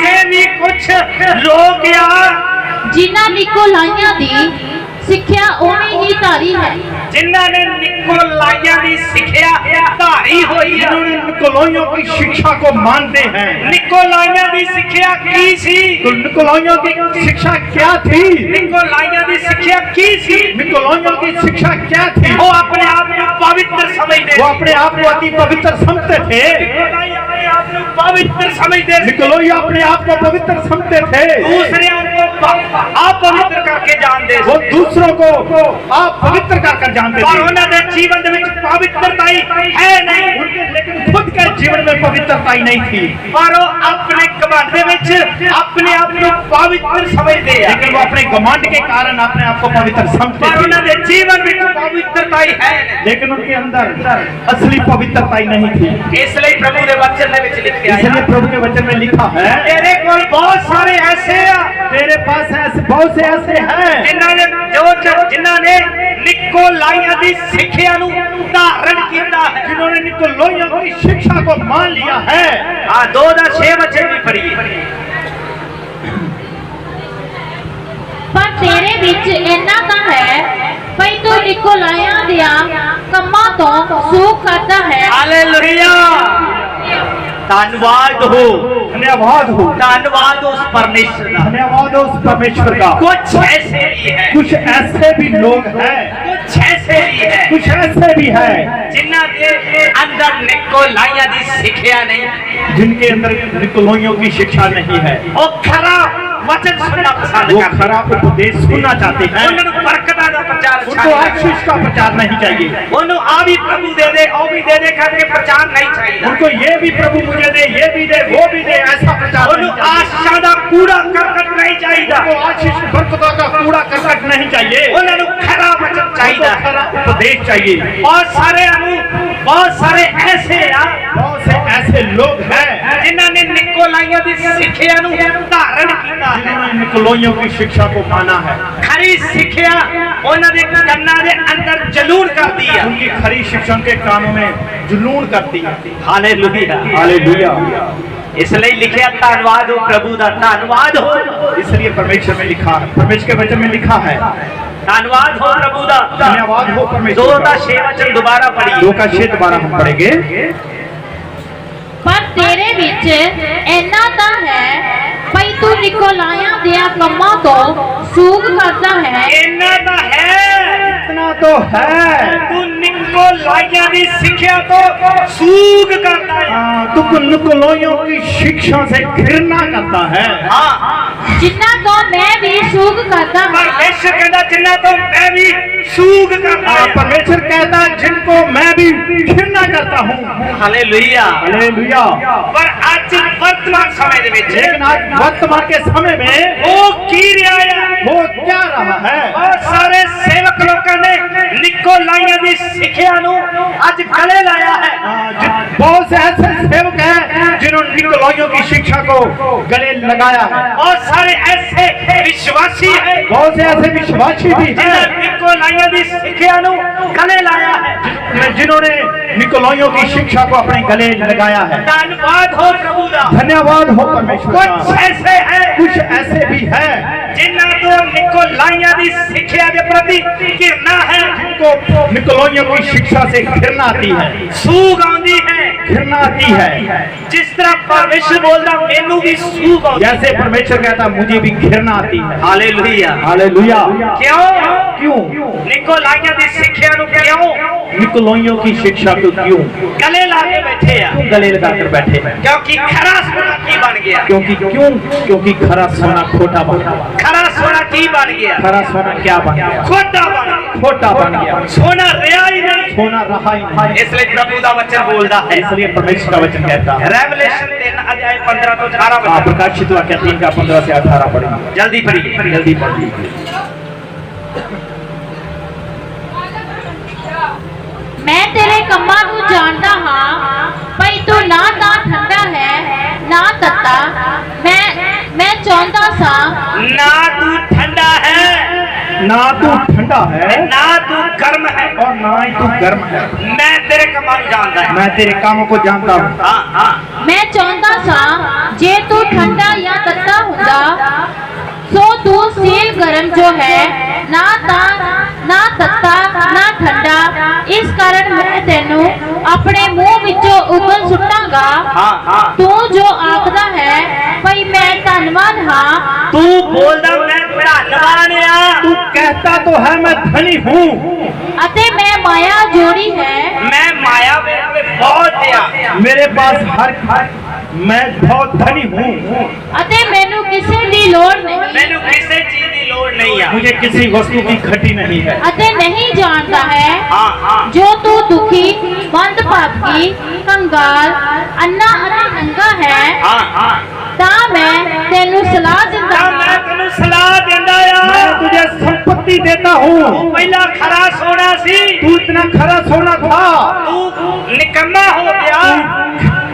ऐसे भी कुछ लोग जिन्हां निकोलाइयां दी सिक्ख्या उवें ही धारी है, जिन्होंने निकोलाइयों की शिक्षा धारी हुई है, जिन्होंने निकोलाइयों की शिक्षा को मानते हैं। निकोलाइयों की शिक्षा की सी? निकोलाइयों की शिक्षा क्या थी? निकोलाइयों की शिक्षा की सी? निकोलाइयों की शिक्षा क्या थी? वो अपने आप को पवित्र समझते, वो अपने आप को अति पवित्र समझते थे। पवित्र समझते, निकोलाई अपने आप को पवित्र समझते थे। दूसरे को अपवित्र करके जानते, वो दूसरों को आप पवित्र कर जानते थे। उन्होंने जीवन में पवित्रता है नहीं, लेकिन खुद के जीवन में पवित्रता ही नहीं थी। पर वो अपने घमंड में अपने आप को पवित्र समझते हैं, लेकिन वो अपने घमंड के कारण अपने आप को पवित्र समझते पर उन्होंने जीवन में पवित्रता ही है, लेकिन उनके अंदर असली पवित्रता ही नहीं थी। इसलिए प्रभु ने वचन में लिखा है, इसलिए प्रभु के वचन में लिखा है, तेरे को बहुत सारे ऐसे तेरे पास ऐसे बहुत से ऐसे हैं जिन्होंने निकोलाइयों की शिक्षा नू धारण किया है, जिन्होंने निकोलाइयों की शिक्षा को मान लिया है। 2:6 वचन भी पढ़िए। पर तेरे विच इन्ना तां है भई तू निकोलाइयां दियां कम्मां तों सूख करदा है। हालेलुया, धन्यवाद हो, धन्यवाद हो, धन्यवाद उस परमेश्वर का, धन्यवाद हो उस परमेश्वर का। कुछ ऐसे भी है, कुछ ऐसे भी लोग हैं, कुछ ऐसे भी है, कुछ ऐसे भी है जिन्हां के अंदर निकोलाइयों की शिक्षा नहीं, जिनके अंदर निकोलाइयों की शिक्षा नहीं है। वो खराब वचन सुनना पसंद वो करते, खराब उपदेश सुनना चाहते हैं। उन्होंने बरकतां दा प्रचार उनको आशीष का प्रचार नहीं चाहिए। उन्होंने आ भी प्रभु दे दे, ओ भी दे दे करके प्रचार नहीं चाहिए। उनको ये भी प्रभु मुझे दे, ये भी दे, वो भी दे, ऐसा प्रचार नहीं उन्होंने चाहिए। आशीष दा कूड़ा करकट नहीं चाहिए, उनको आशीष बरकतों का कूड़ा करकट नहीं चाहिए। उन्होंने खराब वचन उनको चाहिए, खराब उपदेश चाहिए। बहुत सारे ऐसे बहुत से ऐसे लोग हैं जिन्होंने निकोलाइयों की शिक्षा नू धारण किया है, जिन्होंने निकोलाइयों की शिक्षा को माना है। खरी शिक्षा उन्होंने कन्ना दे अंदर जलून कर दिया, उनकी खरी शिक्षा के कानों में जुनून करती है। Hallelujah, hallelujah. इसलिए लिखा धन्यवाद हो प्रभु दा, धन्यवाद हो। इसलिए परमेश्वर में लिखा है, परमेश्वर के वचन में लिखा है, धन्यवाद हो प्रभु दा, धन्यवाद हो परमेश्वर का। 2:6 वचन दोबारा पढ़िए। 2:6 दोबारा हम पढ़ेंगे। पर तेरे विच इन्ना तां है भई तू निकोलाइयां दियां कम्मां तों सूख करदा है। इन्ना तो है, इतना तो है, तू निकोलाइयों की शिक्षा तो सूग करता है। तू निकोलाइयों की शिक्षा से घृणा करता है। हाँ, जिन्ना तो मैं भी सूख करदा हां। परमेश्वर कहता जिन्ना तो मैं भी सूग करता है। परमेश्वर कहता है जिनको मैं भी घृणा करता हूँ। Hallelujah, hallelujah. पर आज वर्तमान समय दे विच लेकिन आज वर्तमान के समय में वो की रहा है, वो क्या रहा है? बहुत सारे सेवक लोगों ने निकोलाइयों की शिक्षा नू आज गले लाया है। बहुत से ऐसे सेवक हैं जिन्होंने निकोलाइयों की शिक्षा को गले लगाया है। बहुत सारे ऐसे विश्वासी है, बहुत से ऐसे विश्वासी भी जिन्होंने हैं निकोलाइयों की शिक्षा नू गले लाया है, जिन्होंने निकोलाइयों की शिक्षा को अपने गले लगाया है। धन्यवाद हो प्रभु दा, धन्यवाद हो परमेश्वर कुछ का। ऐसे है कुछ ऐसे भी हैं जिन्हों को निकोलाइयों की शिक्षा के प्रति घृणा है, जिनको निकोलाइयों की शिक्षा से घृणा आती है, सूग आती है। घृणा आती है। जिस तरह परमेश्वर बोलता मेनू भी सूग आती है। जैसे परमेश्वर कहता मुझे भी घृणा आती है। Hallelujah, hallelujah. क्यों? क्यों? निकोलाइयों की शिक्षा नु क्यों निकोलाइयों की शिक्षा को क्यों गले ला के बैठे आ? गले लगाकर बैठे हैं? क्योंकि खरा सोना की बन गया, क्योंकि खरा सोना खोटा बन गया। खरा सोना की बन गया, खरा सोना क्या बन गया? खोटा बन गया, खोटा बन गया। सोना रहा ही नहीं। सोना रहा ही नहीं। इसलिए प्रभु का वचन बोलता है, इसलिए परमेश्वर का वचन कहता है। रेवलेशन 3 अध्याय 15 तो 18 आप वचन प्रकाशित वाक्य 3 का 15 से 18 पढ़ेंगे। जल्दी पढ़िए, जल्दी पढ़िए। मैं तेरे कम्मां नूं जानदा हां भई तू ना तां ठंडा है ना तत्ता। मैं चाहुंदा सां ना तू ठंडा है, ना तू ठंडा है ना तू गर्म है, और ना ही तू गर्म है। मैं तेरे कमाल जानता है। मैं तेरे कामों को जानता हूँ। हाँ, मैं चाहुंदा सां जे तू ठंडा या गरम जो है ना तत्ता ना ठंडा, इस कारण मैं तेनू अपने मुंह विचों उगल सुट्टांगा। तू जो आखदा है भई मैं धनवान हां, तू बोलदा मैं धनवान आ, तू कहता तो है मैं धनी हूँ, अते मैं माया जोड़ी है, मैं माया में बहुत आ, मेरे पास हर मैं बहुत धनी हूँ, अते मैनू किसी दी लोड़ नहीं, मैनू किसी चीज की लोड़ नहीं आ, मुझे किसी वस्तु की घटी नहीं है। अते नहीं जानता है हाँ जो तू दुखी मंद भागी कंगाल अन्ना अते नंगा है, हाँ तां मैं तेनू सलाह दिंदा ਤਾਂ ਮੈਂ ਤੈਨੂੰ ਸਲਾਹ ਦਿੰਦਾ मैं आ, तुझे संपत्ति देता हूँ, ਤੂੰ ਪਹਿਲਾਂ ਖਰਾ ਸੋਨਾ ਸੀ, तू इतना खरा सोना था, तू निकम्मा हो गया,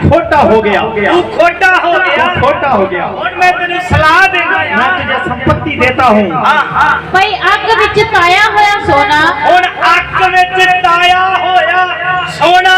खोटा हो गया, तू खोटा हो गया, तू खोटा हो गया। और मैं तेनू सलाह दिंदा मैं आ, तुझे संपत्ति देता हूँ, हाँ ਭਈ ਅੱਗ ਵਿੱਚ ਤਾਇਆ ਹੋਇਆ ਸੋਨਾ ਹੁਣ ਅੱਗ ਵਿੱਚ ਤਾਇਆ ਹੋਇਆ ਸੋਨਾ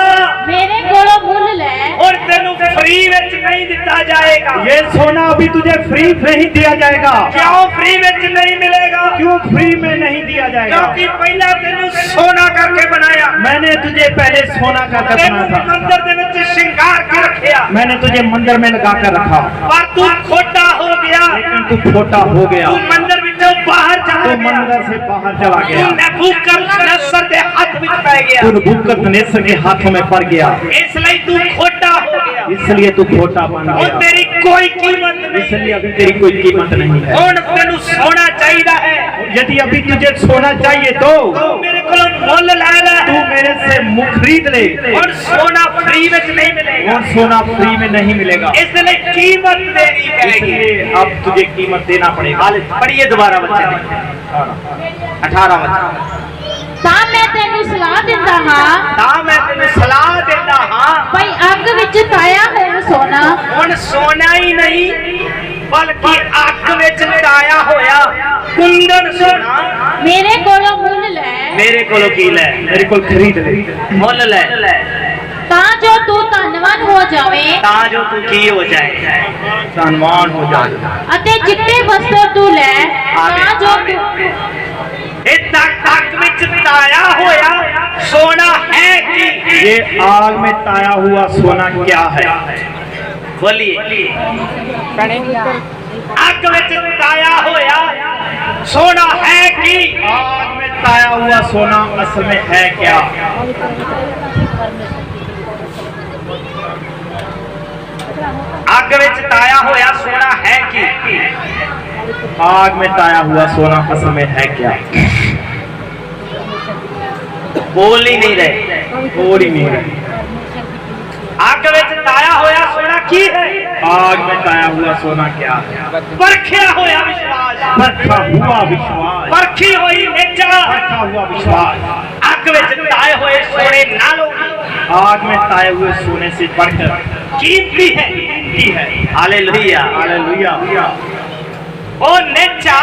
ਮੇਰੇ ਕੋਲੋਂ ਮੁੱਲ ਲੈ, और तेनू फ्री विच नहीं दिता जाएगा। ये सोना अभी तुझे फ्री नहीं दिया जाएगा। क्यों फ्री विच नहीं मिलेगा? क्यों फ्री में नहीं दिया जाएगा? क्योंकि पहला तेनू सोना करके बनाया, मैंने तुझे पहले सोना करके तेनू बनाया था, मंदिर दे विच श्रृंगार के रखिया, मैंने तुझे मंदिर में लगा कर रखा, पर तू खोटा हो गया, लेकिन तू खोटा हो गया, तू मंदिर विचों बाहर चला तू गया, मंदिर से बाहर चला तू गया, नबूकदनेस्सर दे हाथ विच पै गया, तू नबूकदनेस्सर के हाथों में पड़ गया, इसलिए तू खोटा हो गया, इसलिए तू खोटा बन और गया, तेरी कोई कीमत नहीं, इसलिए अभी तेरी कोई कीमत नहीं है। हुण तेनू सोना चाहिए है, यदि अभी तुझे सोना चाहिए तो तू मेरे कोलों मुੱਲ ले ले, तू मेरे से खरीद ले, और सोना फ्री विच नहीं मिलेगा, और सोना फ्री में नहीं मिलेगा, इसलिए कीमत देनी पड़ेगी। इसलिए अब तुझे कीमत देना पड़ेगा। पढ़िए दोबारा बच्चे 18 बच्चे। ਤਾਂ ਮੈਂ ਤੈਨੂੰ ਸਲਾਹ ਦਿੰਦਾ ਹਾਂ ਤਾਂ ਮੈਂ ਤੈਨੂੰ ਸਲਾਹ ਦਿੰਦਾ ਹਾਂ, ਭਈ ਅੱਗ ਵਿੱਚ ਤਾਇਆ ਹੋਇਆ ਸੋਨਾ ਹੁਣ ਸੋਨਾ ਹੀ ਨਹੀਂ ਬਲਕਿ ਅੱਗ ਵਿੱਚ ਤਾਇਆ ਹੋਇਆ ਕੁੰਦਨ ਸੋਨਾ ਮੇਰੇ ਕੋਲੋਂ ਮੁੱਲ ਲੈ, ਮੇਰੇ ਕੋਲੋਂ ਕੀ ਲੈ, मेरे को खरीद ले, ਮੁੱਲ ਲੈ, ਤਾਂ ਜੋ ਤੂੰ ਧਨਵਾਨ ਹੋ ਜਾਵੇਂ ਤਾਂ ਜੋ ਤੂੰ ਕੀ ਹੋ ਜਾਏ, धनवान हो जाए। ਅਤੇ ਚਿੱਟੇ ਵਸਤਰ ਤੂੰ ਲੈ, ਤਾਂ ਜੋ ਤੂੰ ਇਹ ਤੱਕ ਵਿੱਚ ਤਾਇਆ ਹੋਇਆ ਸੋਨਾ ਹੈ ਕੀ? ये आग में ताया हुआ सोना क्या है? बोलिए, ਅੱਗ ਵਿੱਚ ਤਾਇਆ ਹੋਇਆ ਸੋਨਾ ਹੈ ਕੀ? आग में ताया हुआ सोना असल में है क्या? ਅੱਗ ਵਿੱਚ ਤਾਇਆ ਹੋਇਆ ਸੋਨਾ ਹੈ ਕੀ? आग में ताया हुआ सोना असल में है क्या? बोल ही नहीं रहे, बोल ही नहीं रहे। ਅੱਗ ਵਿੱਚ ਤਾਇਆ ਹੋਇਆ ਸੋਨਾ ਕੀ ਹੈ? आग में ताया हुआ सोना क्या है? ਪਰਖਿਆ ਹੋਇਆ ਵਿਸ਼ਵਾਸ, परखा हुआ विश्वास, ਪਰਖੀ ਹੋਈ ਨਿੱਜਾ, परखा हुआ विश्वास। ਅੱਗ ਵਿੱਚ ਤਾਏ ਹੋਏ ਸੋਨੇ ਨਾਲੋਂ आग में ताए हुए सोने से बढ़कर कीमती है, कीमती है। हालेलुया। हालेलुया। वो निच्चा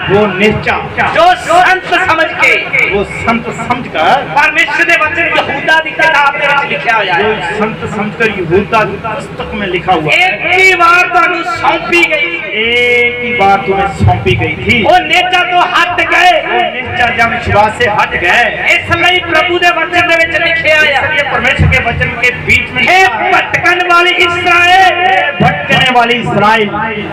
वो निश्चा जो संत समझ के वो संत समझकर परमेश्वर दे वचन यहूदा दी किताब दे विच लिखिया होया जो है, संत समझकर यहूदा की पुस्तक में लिखा हुआ है। एक ही बार तुहानू सौंपी गई, एक ही बार तुम्हें सौंपी गई थी, वो निच्चा तो हट वो गए, निश्चा जब विश्वास से हट गए, इसलिए प्रभु दे वचन दे विच लिखिया होया इसलिए परमेश्वर के वचन के बीच में हे लिखा है, भटकन वाली इस्राएल, भटकने वाली इस्राएल,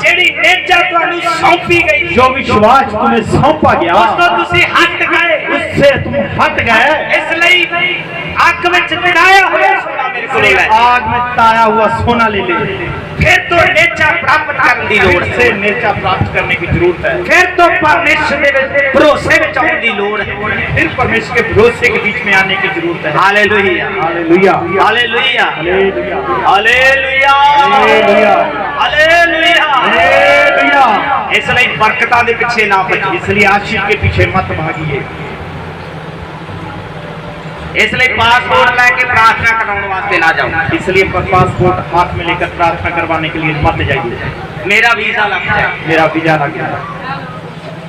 जेड़ी निच्चा तुहानू सौंपी गई, जो विश्वास तुम्हें सौंपा गया उस तो तुसी हट गए, उससे तुम हट गए, इसलिए अग विच ताया होया सोना मेरे को ले, आग में ताया हुआ सोना ले ले, फिर तो निच्चा प्राप्त करने की लोड़ से है, नेचा प्राप्त करने की जरूरत है, फिर तो परमेश्वर दे विच भरोसे विच आउण दी लोड़ है, फिर परमेश्वर के भरोसे के बीच में आने की जरूरत है। Hallelujah, hallelujah, hallelujah, hallelujah, hallelujah, hallelujah, hallelujah. Hallelujah. इसलिए बरकतां दे पिछे ना भजो, इसलिए आशीष के पीछे मत भागिए, इसलिए पासपोर्ट लेके प्रार्थना कराने वास्ते ना जाओ, इसलिए पासपोर्ट हाथ में लेकर प्रार्थना करवाने के लिए मत जाइए। मेरा वीजा लग जाए, मेरा वीजा लग गया,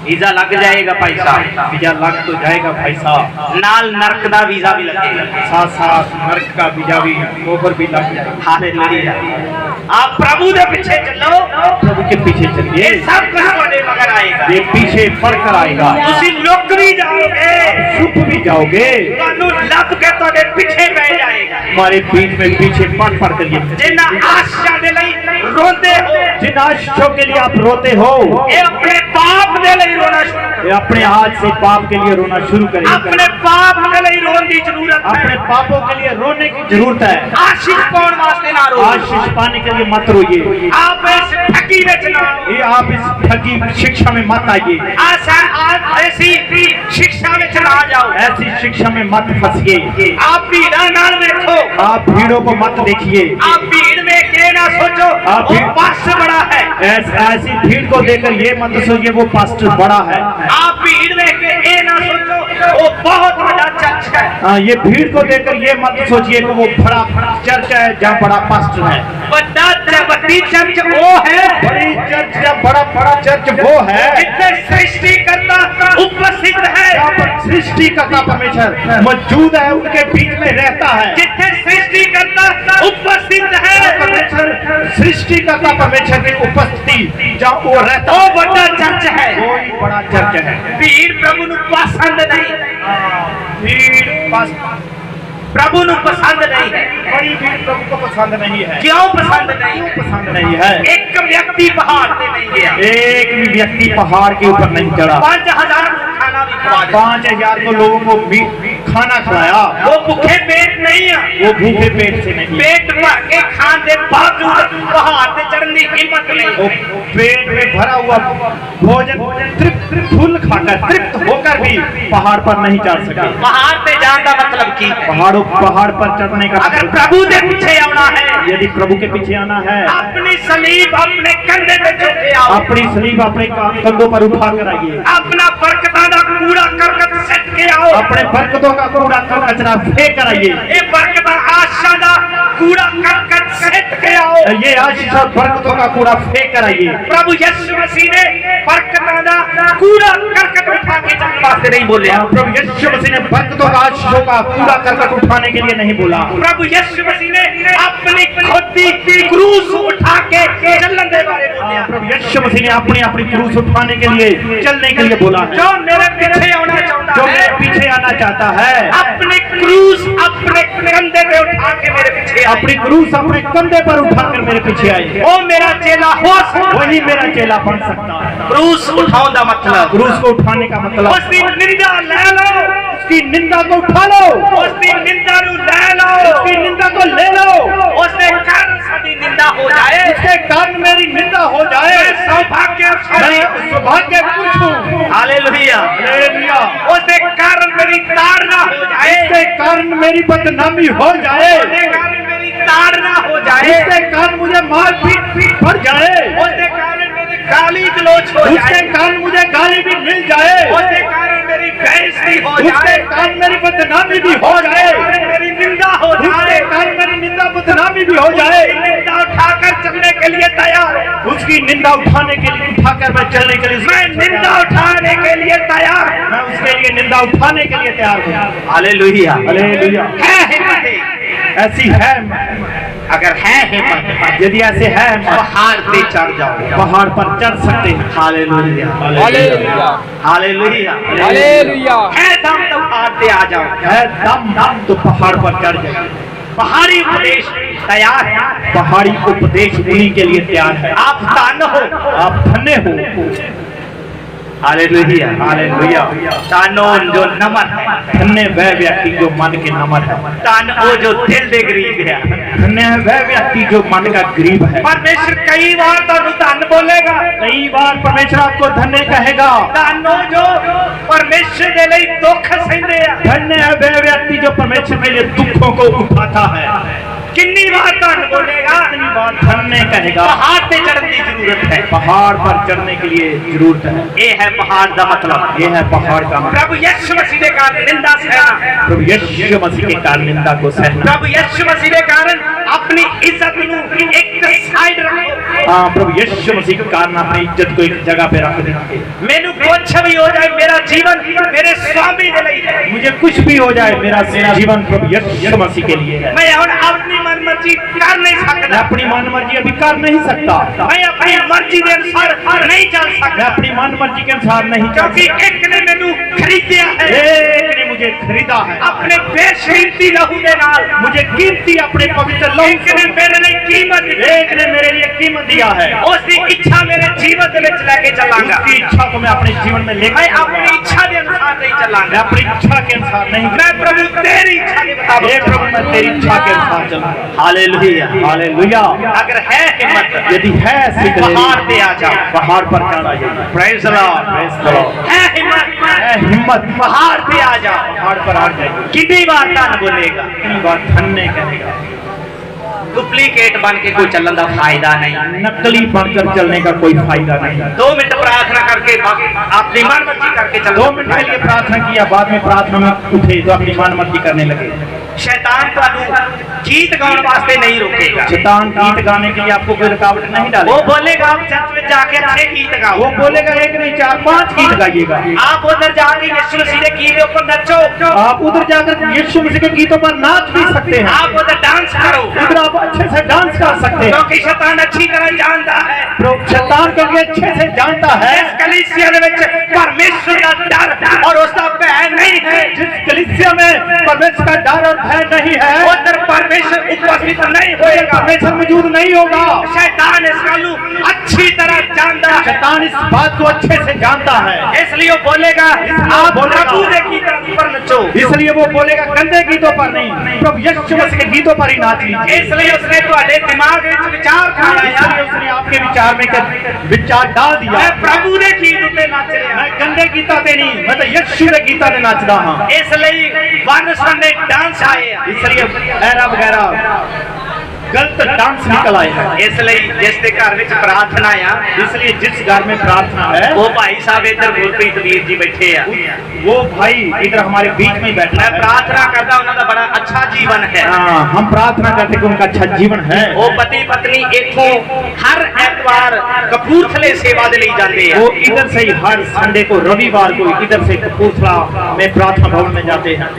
वीजा लग जाएगा भाई साहब, वीजा लग तो जाएगा भाई साहब, नाल नरक दा वीजा भी लगेगा, साथ साथ नरक का वीजा भी ऊपर भी लग जाएगा। हालेलुया। आप प्रभु दे पीछे चलो, प्रभु के पीछे चलिए, ये सब कुछ ਤੁਹਾਡੇ मगर आएगा, ये पीछे पढ़कर आएगा। ਤੁਸੀਂ ਲੁਕ ਵੀ ਜਾਓਗੇ, छुप भी जाओगे, ਤੁਹਾਨੂੰ ਲੱਭ ਕੇ ਤੁਹਾਡੇ ਪਿੱਛੇ ਪੈ ਜਾਏਗਾ। हमारे बीच में पीछे पढ़ कर ये ਜਿਨ੍ਹਾਂ ਆਸ਼ਾ ਦੇ ਲਈ ਰੋਂਦੇ ਹੋ, जिन आशीषों के लिए आप रोते हो, ਇਹ ਆਪਣੇ ਪਾਪ ਦੇ ਲਈ ਰੋਣਾ ਸ਼ੁਰੂ ਕਰੋ। ये अपने हाथ से पाप के लिए रोना शुरू करें। ਆਪਣੇ ਪਾਪ ਦੇ ਲਈ ਰੋਣ ਦੀ ਜ਼ਰੂरत अपने है। पापों के लिए रोने की जरूरत है। आशीष पाने वास्ते ना रो, आशीष पाने के लिए मत रोइए। आप इस ठगी विच ना आओ। ये आप इस ठगी शिक्षा में मत आइए, आप ऐसी शिक्षा में ना जाओ, ऐसी शिक्षा में मत फंसिए। आप भीड़ा नाल देखो, आप भीड़ों को मत देखिए, आप भीड़ में के ना सोचो आप वो भीड़- पास्टर बड़ा है। ऐसी भीड़ को देखकर ये मत सोचिए वो पास्टर बड़ा है। आप भीड़ में के ये ना सोचो वो बहुत बड़ा चर्च है। हाँ, ये भीड़ को देखकर ये मत सोचिए कि वो बड़ा चर्च है जहाँ बड़ा पास्टर है। बड़ी चर्च वो है, बड़ी चर्च या बड़ा चर्च वो है जिससे सृष्टिकर्ता उपस्थित है, जहाँ पर सृष्टिकर्ता परमेश्वर मौजूद है, उनके बीच में रहता है। जिससे सृष्टिकर्ता उपस्थित है, परमेश्वर सृष्टिकर्ता परमेश्वर की उपस्थिति जहाँ वो रहता वो है, बड़ा चर्च है। कोई बड़ा चर्च है। भीड़ प्रभु ਨੂੰ पसंद नहीं, प्रभु ਨੂੰ पसंद नहीं है। बड़ी भीड़ प्रभु को पसंद नहीं है। क्यों पसंद नहीं? पसंद नहीं है। एक व्यक्ति पहाड़ पे नहीं गया, एक भी व्यक्ति पहाड़ के ऊपर नहीं चढ़ा। 5000 को खाना भी खवा दिया, 5000 को लोगों को भी खाना खिलाया। वो भूखे पेट नहीं है, वो भूखे पेट से नहीं, पेट भर के खाने के बावजूद पहाड़ पे चढ़ने की हिम्मत वो नहीं। पेट में भरा हुआ भोजन तृप्त फूल खाकर तृप्त होकर भी पहाड़ पर नहीं चढ़ सके। पहाड़ पे जाने का मतलब की पहाड़ पर चढ़ने का अगर मतलब, प्रभु के पीछे आना है, यदि प्रभु के पीछे आना है, अपनी सलीब अपने कंधे पे चुके आओ, अपनी सलीब अपने कंधों पर उठा कर आइए। अपना बरकतां दा कूड़ा करकट सट के आओ, अपने बरकतों का कूड़ा कचरा फेंक कर आइए। ये बरकतां आशा दा कूड़ा करकट सट के आओ। ये आशीष और बरकतों का कूड़ा फेंक कर आइए। प्रभु यीशु मसीह ने बरकतां दा कूड़ा करकट उठा के जाने वास्ते नहीं बोले, प्रभु यीशु मसीह ने बरकतों का आशीषों का कूड़ा करकट उठाने के लिए नहीं बोला। प्रभु यीशु मसीह ने अपनी खुदी क्रूस उठा के चलने के बारे में बोला। प्रभु यीशु मसीह ने अपनी क्रूस उठाने के लिए चलने के लिए बोला है। जो मेरे पीछे आना चाहता जो है, मेरे पीछे आना चाहता है, अपनी क्रूस अपने कंधे पे उठा के मेरे पीछे आए। अपनी क्रूस अपने कंधे पर उठाकर मेरे पीछे आए, वो मेरा चेला हो सकता, वही मेरा चेला बन सकता है। क्रूस उठाने का मतलब, क्रूस को उठाने का मतलब, उसकी निंदा ले लो, उसकी निंदा को उठा लो, उसकी निंदा नु ले लो, उसकी निंदा को ले लो। उसके कारण साडी निंदा हो जाए, इसके कारण मेरी निंदा हो जाए, मैं सौभाग्यशाली मैं सौभाग्य पुरुष हूँ। हालेलुया। हालेलुया। उसके कारण मेरी ताड़ना हो जाए, इसके कारण मेरी बदनामी हो जाए, उसके कारण मेरी ताड़ना हो जाए, इसके कारण मुझे मार पीट पड़ जाए, उसके कारण मेरी गाली गलौज हो उसके जाए, कारण मुझे गाली भी मिल जाए, उसके कारण मेरी बेइज्जती हो उसके जाए, कारण मेरी बदनामी भी हो जाए, मेरी निंदा हो उसके जाए, कारण मेरी निंदा बदनामी भी हो जाए, निंदा उठाकर चलने के लिए तैयार है। उसकी निंदा उठाने के लिए उठाकर मैं चलने के लिए मैं निंदा उठाने के लिए तैयार हूं। मैं उसके लिए निंदा उठाने के लिए तैयार हूँ। हालेलुया। हालेलुया। है हिम्मत, ऐसी है, अगर है हिम्मत, यदि ऐसे है पहाड़ पे चढ़ जाओ, पहाड़ पर चढ़ सकते हैं। हालेलुया। Hallelujah hallelujah. हालेलुया है दम तो पहाड़ पे आ जाओ, है दम तो पहाड़ पर चढ़ जाए। पहाड़ी उपदेश तैयार है, पहाड़ी उपदेश उन्हीं के लिए तैयार है। आप धन्य हो, आप धन्य हो। हालेलुया। हालेलुया। तानो जो नमन है, धन्य वह व्यक्ति जो मन के नमन है, तान वो जो दिल दे गरीब है। धन्य है वह व्यक्ति जो मन का गरीब है। परमेश्वर कई बार तानू धन बोलेगा, कई बार परमेश्वर आपको धन्य कहेगा। तानो जो परमेश्वर दे लई दुख सहंदे आ, धन्य है वह व्यक्ति जो परमेश्वर के लिए दुखों को उठाता है। कितनी बार धन बोलेगा, कितनी बार धन्य कहेगा। पहाड़ पे चढ़ने की जरूरत है। पहाड़ पर चढ़ने के लिए जरूरत है। ये है पहाड़ का मतलब, ये है पहाड़ का मतलब। प्रभु यीशु मसीह के कारण निंदा सहना, प्रभु यीशु मसीह के कारण निंदा को सहना। प्रभु यीशु मसीह के कारण अपनी इज्जत नू एक साइड रखो, हाँ प्रभु यीशु मसीह के कारण अपनी इज्जत को एक जगह पे रख देंगे। मैनू कुछ भी हो जाए मेरा जीवन मेरे स्वामी दे लिए है। मुझे कुछ भी हो जाए मेरा जीवन प्रभु यीशु मसीह के लिए है। मैं हुण अपनी मन मर्जी कर नहीं मैं सकता। अपनी मन मर्जी अभी कर नहीं सकता। मैं अपनी मर्जी के अनुसार नहीं चल मैं सकता, अपनी मन मर्जी के अनुसार नहीं चल क्योंकि सकता। एक ने मैनू खरीदा है एक ने मुझे खरीदा है अपने बेशकीमती लहू दे नाल। मुझे कीमती अपने पवित्र एक लहू ने मेरे लिए कीमत दी, एक ने मेरे लिए कीमत दिया है। उसकी इच्छा मेरे जीवन दे विच लेके चलांगा। उसकी इच्छा को मैं अपने जीवन में मैं लेकर अपनी इच्छा के अनुसार नहीं मैं चलांगा। अपनी इच्छा के अनुसार नहीं मैं प्रभु तेरी इच्छा के मुताबिक हे प्रभु मैं तेरी इच्छा के अनुसार चलूंगा। हालेलुया। हालेलुया। अगर है हिम्मत यदि है ऐसी पहाड़ पे आ जाओ। पहाड़ पर चढ़ा जाइए। Praise the Lord. Praise the Lord। है हिम्मत है हिम्मत पहाड़ पे आ जाओ। पहाड़ पर आ जाइए। कितनी बार धन बोलेगा, कितनी बार धन्य कहेगा। डुप्लीकेट बन के कोई चलन का फायदा नहीं। नकली बनकर चलने का कोई फायदा नहीं। 2 मिनट प्रार्थना करके अपनी मन मर्जी करके चलो। 2 मिनट के लिए प्रार्थना किया, बाद में प्रार्थना में उठे तो अपनी मन मर्जी करने लगे। शैतान ਤੁਹਾਨੂੰ गीत गाने वास्ते नहीं रोकेगा। शैतान गीत गाने के लिए आपको कोई रुकावट नहीं वो डालेगा। बोलेगा आप चर्च में जाके अच्छे गीत गाओ। वो बोलेगा एक नहीं 4-5 गीत गाइएगा। आप उधर जाके यीशु मसीह के गीत के ऊपर नचो। आप उधर जाकर यीशु मसीह के गीतों पर नाच भी सकते हैं। आप उधर डांस करो, उधर आप अच्छे से डांस कर सकते हैं। क्योंकि शैतान अच्छी तरह जानता है शैतान के लिए अच्छे से जानता है इस कलीसिया दे विच परमेश्वर का डर और उसका भय नहीं है। जिस कलीसिया में परमेश्वर का डर और भय नहीं है उधर परमेश्वर उपस्थित नहीं होएगा। परमेश्वर मौजूद नहीं होगा। शैतान इस गल्लू अच्छी तरह जानता है, शैतान इस बात को अच्छे से जानता है। इसलिए वो बोलेगा आप प्रभु दे गीतों पर नचो। इसलिए वो बोलेगा गंदे गीतों पर नहीं, प्रभु यीशु मसीह के गीतों पर ही नाच लीजिए। इसलिए उसने तुम्हारे दिमाग में विचार खाया, इसलिए उसने आपके विचार में विचार डाल दिया। मैं प्रभु दे गीत उत्ते नच रहा। मैं गंदे गीता ते नहीं, मैं तो यीशु के गीता ते नचदा हां। इसलिए वन संडे डांस आए, इसलिए ऐरा वगैरह गलत डांस निकल आए हैं। इसलिए जिस दे घर विच प्रार्थना आ, इसलिए जिस घर में प्रार्थना है वो भाई साहब इधर गुरप्रीत वीर जी बैठे आ। वो भाई इधर हमारे बीच में ही बैठा मैं है। प्रार्थना करता उन्हों का बड़ा अच्छा जीवन है। हाँ, हम प्रार्थना करते कि उनका अच्छा जीवन है। वो पति पत्नी इथों हर एतवार कपूरथले सेवा दे लिए जाते हैं। वो इधर से ही हर संडे को रविवार को इधर से कपूरथला में प्रार्थना भवन में जाते हैं।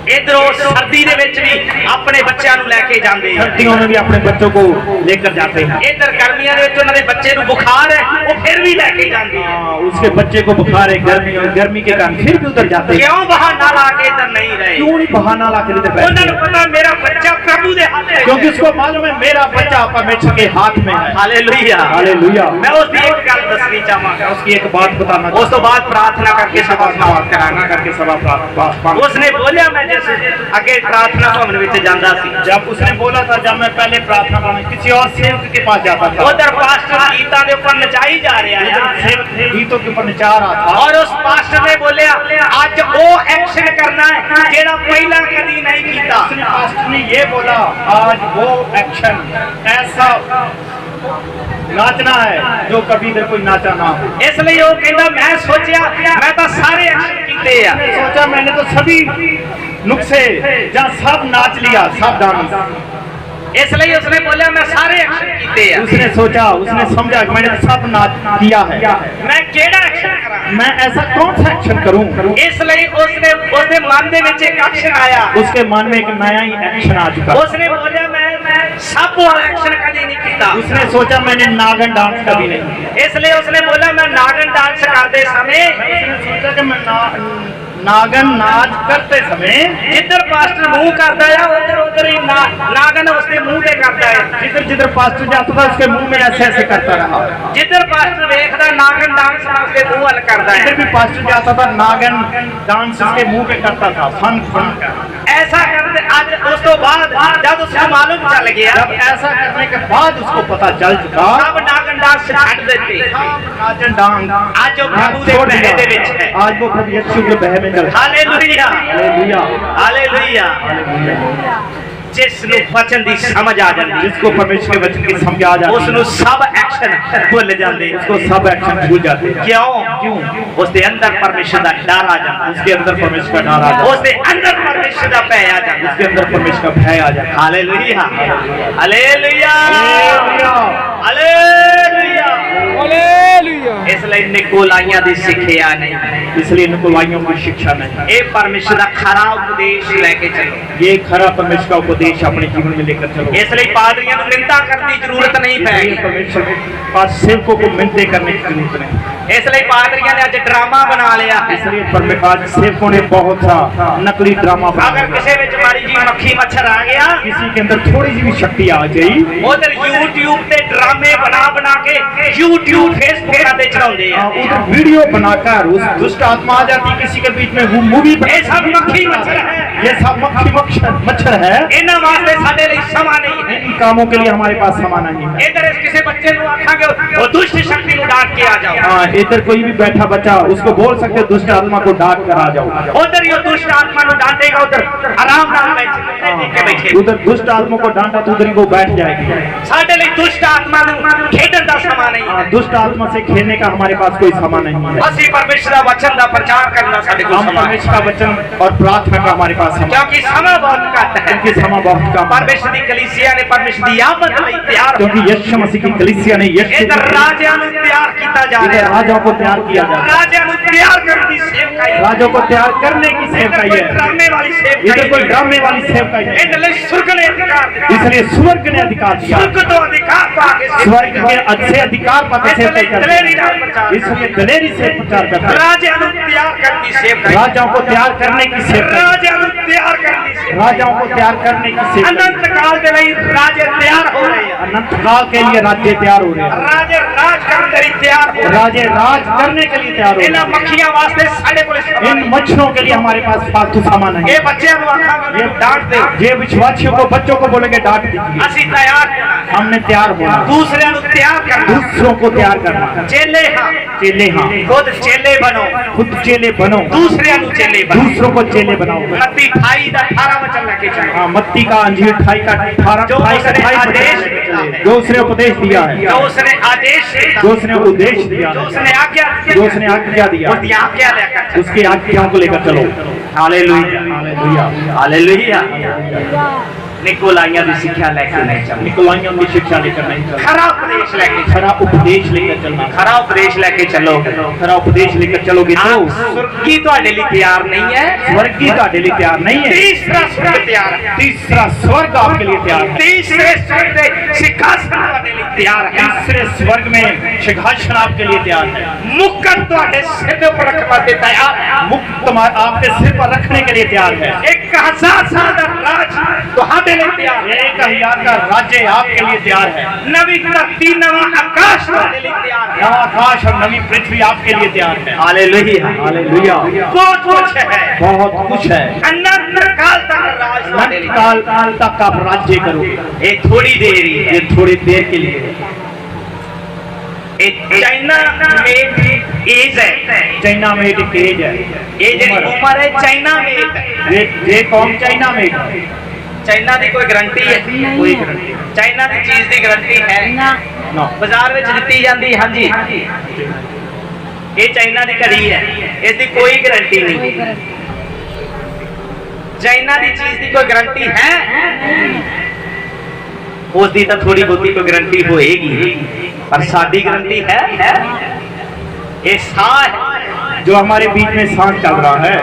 इधरों सर्दी दे विच भी अपने बच्चों को लेके जाते हैं। सर्दियों में भी अपने बच्चों को लेकर जाते हैं। इधर गर्मियों में उन्होंने बच्चे को बुखार है वो फिर भी लेके जाते हैं। हाँ, उसके बच्चे को बुखार है गर्मी और गर्मी के कारण फिर भी उधर जाते हैं। क्यों बहाना ला के इधर नहीं रहे? क्यों नहीं बहाना ला कर इधर बैठते उन्होंने हैं? पता मेरा बच्चा प्रभु दे हाथ में, क्योंकि उसको मालूम है मेरा बच्चा परमेश्वर के हाथ में है। हालेलुया। हालेलुया। मैं उसकी एक गल दसनी चाहांगा। उसकी एक बात बताना उस तो बाद प्रार्थना करके सभा समाप्त करांगा। करके सभा प्रार्थना। उसने बोलिया मैं जैसे आगे प्रार्थना भवन विच जांदा सी, जब उसने बोला था जब मैं पहले प्रार्थना भवन किसी और सेवक के पास जाता था, उधर पास्टर गीता के ऊपर नचाई जा रहा है सेवक गीतों के ऊपर नचा रहा था। और उस पास्टर ने बोलिया आज वो एक्शन करना है जेड़ा पहला कभी नहीं कीता। उसने पास्टर ने ये बोला आज वो एक्शन ऐसा नाचना है जो कभी इधर कोई नाचा ना हो। इसलिए वो कहता मैं सोचा मैं तो सारे एक्शन कीते आ। मैंने सोचा मैंने तो सभी नुक्से जहाँ सब नाच लिया सब डांस। इसलिए उसने बोला मैं सारे एक्शन कीते आ। उसने सोचा उसने समझा कि मैंने तो सब नाच किया है, मैं केड़ा एक्शन करा, मैं ऐसा कौन सा एक्शन करूं। इसलिए उसने मन दे विच एक एक्शन आया। उसके मन में एक नया ही एक्शन आ चुका। उसने बोला मैं सब वाला एक्शन कभी नहीं कीता। उसने सोचा मैंने नागन डांस कभी नहीं किया। इसलिए उसने बोला मैं नागन डांस करते समय उसने सोचा कि मैं नागन नाच करते समय जिधर पास्टर मुंह करता है उधर उधर ही नागन उसके मुंह पे करता है। जिधर जिधर पास्टर जाता था उसके मुंह में ऐसे ऐसे करता रहा। जिधर पास्टर देखता नागन डांस उसके मुंह हल करता है। जिधर भी पास्टर जाता था नागन डांस उसके मुंह पे करता था फन फन कर। ऐसा करते आज उस तो बाद जब उसको मालूम चल गया, जब ऐसा करने के बाद उसको पता चल चुका सब नागन डांस छੱਡ देते। नाचन डांस आज वो प्रभु दे बहे दे विच है। आज वो प्रभु यीशु के बहे में चल। Hallelujah hallelujah hallelujah. जिस नु वचन दी समझ आ जाती, जिसको परमेश्वर के वचन की समझ आ जाती, उस नु सब एक्शन भूल जाते, उसको सब एक्शन भूल जाते। क्यों? उसके अंदर परमेश्वर का डर आ जाता, उसके अंदर परमेश्वर का डर आ जाता, उसके अंदर परमेश्वर का भय आ जाता, उसके अंदर परमेश्वर का भय आ जाता। Hallelujah hallelujah hallelujah. हालेलुया। इसलिए निकोलाइयां दी सिक्ख्या नहीं, इसलिए निकोलाइयों की शिक्षा नहीं। ये परमेश्वर का खरा उपदेश लेके चलो, ये खरा परमेश्वर का उपदेश अपने जीवन में लेकर चलो। इसलिए पादरियों को निंदा करने की जरूरत नहीं पैगी, परमेश्वर के पास सेवकों को मिन्नतें करने की जरूरत नहीं। इसलिए पादरियों ने आज ड्रामा बना लिया, इसलिए आज सेवकों ने बहुत सा नकली ड्रामा बना अगर लिया। किसी में हमारी जी मक्खी मच्छर आ गया, किसी के अंदर थोड़ी सी भी शक्ति आ गई, उधर यूट्यूब पे ड्रामे बना बना के यूट्यूब फेसबुक पे चढ़ाते हैं, उधर वीडियो बनाकर उस दुष्ट आत्मा आ जाती है किसी के बीच में, वो मूवी ये सब मक्खी मच्छर है, ये सब मक्खी मच्छर है। इन्हां वास्ते साडे लिए समा नहीं है, इन कामों के लिए हमारे पास समय नहीं है। इधर इस किसी बच्चे को आखांगे वो दुष्ट शक्ति को डांट के आ जाओ, हाँ, इधर कोई भी बैठा बच्चा उसको बोल सकते दुष्ट आत्मा को डांट कर आ जाओ। उधर ये दुष्ट आत्मा को डांटेगा, उधर आराम नाल बैठे, उधर दुष्ट आत्मा को डांटा तो उधर ही वो बैठ जाएगी। साडे लिए दुष्ट आत्मा को खेडन दा समा नहीं है, दुष्ट आत्मा से खेलने का हमारे पास कोई समय नहीं है। ਅਸੀਂ परमेश्वर ਦਾ वचन ਦਾ प्रचार करना साडे कोल हम समा है, परमेश्वर का वचन और प्रार्थना का हमारे पास समय, क्योंकि समय बहुत घट है, क्योंकि समय बहुत कम है। परमेश्वर ਦੀ कलीसिया ने परमेश्वर ਦੀ आमद ਲਈ ਤਿਆਰ, क्योंकि यीशु मसीह की कलीसिया ने यीशु इधर राजाओं ਨੂੰ ਤਿਆਰ ਕੀਤਾ ਜਾ इधर ਰਿਹਾ है, राजाओं को तैयार किया जा रहा राजाओं ਨੂੰ ਤਿਆਰ ਕਰਨ ਦੀ ਸੇਵਕਾਈ है, राजाओं को तैयार करने की इधर सेवकाई कोई है। ड्रामे वाली इधर सेवकाई कोई ड्रामे वाली सेवकाई नहीं, इधर ਲਈ सुर्ग ने अधिकार दिया, इसलिए स्वर्ग ने अधिकार दिया, सुर्ग तो अधिकार पा के स्वर्ग के अच्छे अधिकार पाकर सेवकाई करते दलेरी हैं। नाल प्रचार, इसलिए दलेरी से प्रचार करते हैं। राजाओं ਨੂੰ ਤਿਆਰ ਕਰਨ ਦੀ ਸੇਵਕਾਈ, राजाओं को तैयार करने की सेवकाई, राजाओं ਨੂੰ ਤਿਆਰ ਕਰਨ ਦੀ ਸੇਵਕਾਈ, राजाओं को तैयार करने की सेवकाई, अनंत काल ਦੇ ਲਈ ਰਾਜੇ ਤਿਆਰ ਹੋ ਰਹੇ ਆ, अनंत काल के लिए राज्य तैयार हो रहे हैं, राजे राज ਕਰਨ ਦੇ ਲਈ ਤਿਆਰ ਹੋ ਰਹੇ ਆ, राजे राज करने के लिए तैयार हो रहे ਇਹਨਾਂ हैं। ਮੱਖੀਆਂ ਵਾਸਤੇ ਸਾਡੇ ਕੋਲ ਸਮਾਂ इन ਨਹੀਂ, मच्छरों के लिए हमारे पास फालतू सामान नहीं ਇਹ है। ਬੱਚਿਆਂ ਨੂੰ ਆਖਾਂਗੇ ये डांट दे, ये विश्वासियों को बच्चों को बोलेंगे डांट दीजिए, ਅਸੀਂ ਤਿਆਰ ਹੋਣਾ, हमने तैयार होना, दूसरिਆਂ ਨੂੰ ਤਿਆਰ करना, दूसरों को तैयार करना। चेले हाँ, चेले हाँ, खुद चेले बनो, खुद चेले बनो, दूसरिਆਂ ਨੂੰ चेले बनो, दूसरों को चेले बनाओ। मत्ती 28 ਦਾ 18 वचन लेके चलो, हाँ, मत्ती का अंजीर 28 का 18 जो 28 का उसने 28 आदेश वचन, दिया है, जो उसने उपदेश दिया है, जो उसने आदेश दिया, जो उसने उपदेश दिया जो है, उसने आज्ञा जो उसने आज्ञा दिया, उसकी आज्ञा लेकर चलो, उसकी आज्ञाओं को लेकर चलो। Hallelujah hallelujah. हालेलुया। निकोलाइयां की शिक्षा लेकर नहीं चलो, निकोलाइयों की शिक्षा लेकर नहीं चलना, खरा उपदेश लेके चलो, खरा उपदेश लेकर चलना। खरा उपदेश लेके चलो, खरा उपदेश लेकर चलोगे तो स्वर्गी ਤੁਹਾਡੇ ਲਈ ਤਿਆਰ नहीं है, स्वर्ग ही ਤੁਹਾਡੇ लिए तैयार नहीं है। तीसरा स्वर्ग तैयार है, तीसरा स्वर्ग आपके लिए तैयार है। तीसरे स्वर्ग ਦੇ सिंहासन ਤੁਹਾਡੇ ਲਈ ਤਿਆਰ है, तीसरे स्वर्ग में सिंहासन आपके लिए तैयार है। मुक्कत ਤੁਹਾਡੇ सिर ਦੇ ਉੱਪਰ ਰੱਖਣ ਵਾਸਤੇ ਤਿਆਰ है, मुक्त आपके सिर पर रखने के लिए तैयार है। 1000 साल ਦਾ राज ਤੁਹਾਡੇ ਲਈ ਤਿਆਰ है, 1000 का राज्य आपके लिए तैयार है। नवी धरती नवा आकाश ਤੁਹਾਡੇ ਲਈ ਤਿਆਰ है, नवा आकाश और नवी पृथ्वी आपके लिए तैयार है। Hallelujah hallelujah. बहुत कुछ है, बहुत कुछ है। अनंत काल तक राज ਤੁਹਾਡੇ ਲਈ, अनंत काल तक आप राज्य करोगे। ये थोड़ी देर ही है, ये थोड़ी देर के लिए ये चाइना में एज है, चाइना में एक एज है, ये जो उम्र है चाइना में है, ये कौन चाइना में है? चाइना की कोई गारंटी है, कोई गारंटी नहीं। चाइना की चीज की गारंटी है, ना। बाजार में दिती जाती, हाँ जी ये चाइना की घड़ी है, इसकी कोई गारंटी नहीं, चाइना की चीज की कोई गारंटी है, उसकी तो थोड़ी बहुती कोई गारंटी होएगी, पर साडी गारंटी है, ये साह है जो हमारे बीच में सांस चल रहा है,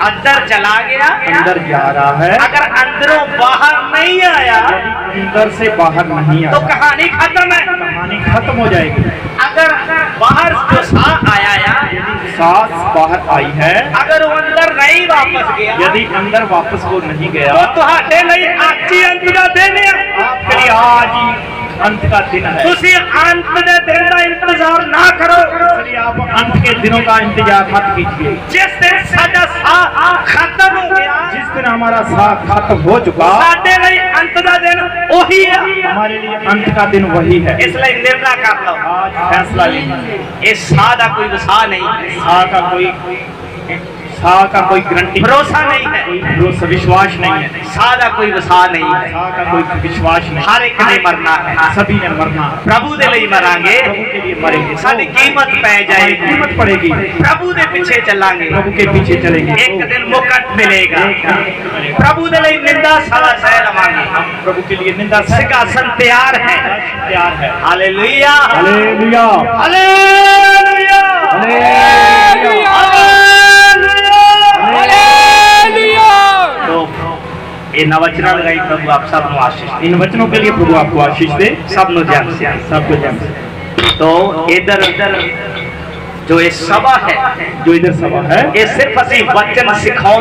अंदर चला गया, अंदर जा रहा है, अगर अंदरों बाहर नहीं आया अंदर से बाहर नहीं तो आया कहानी खत्म है, कहानी खत्म हो जाएगी। अगर बाहर जो साह आया या सांस बाहर आई है, अगर वो अंदर नहीं वापस गया यदि अंदर वापस वो नहीं गया तो ਤੁਹਾਡੇ ਲਈ ਅੱਜ ਹੀ ਅੰਤ ਦਾ ਦਿਨ ਹੈ, आपके लिए आज ही अंत का दिन है। ਤੁਸੀਂ अंत ਦੇ ਦਿਨ ਦਾ इंतजार ना करो, इसलिए आप अंत के दिनों का इंतजार मत कीजिए। जिस दिन ਸਾਡਾ ਸਾਹ खत्म हो गया, जिस दिन हमारा साथ खत्म हो चुका, ਸਾਡੇ ਲਈ अंत ਦਾ दिन ਉਹੀ ਹੈ, हमारे लिए अंत का दिन वही है। ਇਸ ਲਈ ਨਿਰਣਾ ਕਰ ਲਓ, आज फैसला लीजिए। ਇਹ ਸਾਹ ਦਾ ਕੋਈ ਵਸਾ ਨਹੀਂ, साह का कोई सा का कोई गारंटी, भरोसा नहीं है, कोई भरोसा विश्वास नहीं है, सादा कोई वसा नहीं है, सा का कोई विश्वास नहीं, हर एक ने मरना है, सभी ने मरना, प्रभु दे ਲਈ मरांगे, प्रभु के लिए मरेंगे, साडी कीमत पै जाएगी, कीमत पड़ेगी, प्रभु दे पीछे चलांगे, प्रभु के पीछे चलेंगे, एक दिन मुकट मिलेगा, प्रभु दे ਲਈ निंदा सारा सह लवांगे, प्रभु के लिए निंदा सिंहासन तैयार है, तैयार है। Hallelujah, hallelujah, hallelujah, hallelujah, hallelujah. तो ये नवचना लगाई प्रभु आप सब नु आशीष इन वचनों के लिए प्रभु आपको आशीष दे, सब नु जन से सबको जय मसीह। तो इधर जो ये सभा है, जो इधर सभा है, ये सिर्फ ਅਸੀਂ वचन सिखाਉਣ